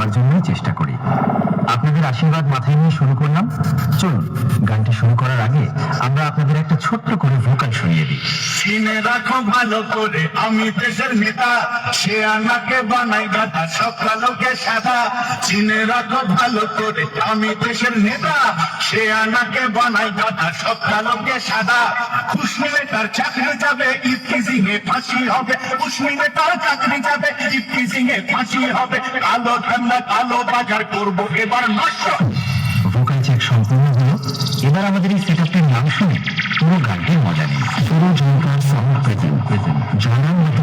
দেওয়ার জন্যই চেষ্টা করি। আপনাদের আশীর্বাদ মাথায় নিয়ে শুরু করলাম। চলুন গানটি শুরু করার আগে আমরা আপনাদের একটা ছোট্ট করে ভোকাল শুনিয়ে দিই। চিনে রাখো ভালো করে আমি দেশের নেতা, সে আনাকে বানাই গাধা সব কালোকে সাদা। চিনে রাখো ভালো করে আমি দেশের নেতা, সে আনাকে বানাই গাধা সব কালোকে সাদা। খুশমিলে তার চাকরি যাবে, ইফতিজিং এ ফাঁসি হবে। খুশমিলে তার চাকরি যাবে, ইফতিজিং এ ফাঁসি হবে। কালো ঠান্ডা কালো বাজার করবো এবার নষ্ট। ভোকাল চেক সম্পূর্ণ হলো। এবার আমাদের এই সেটআপটির নাম শুনে পুরো গানটির মজা নিন। পুরো জনকার সাউন্ড প্রেজেন্ট জানান মতো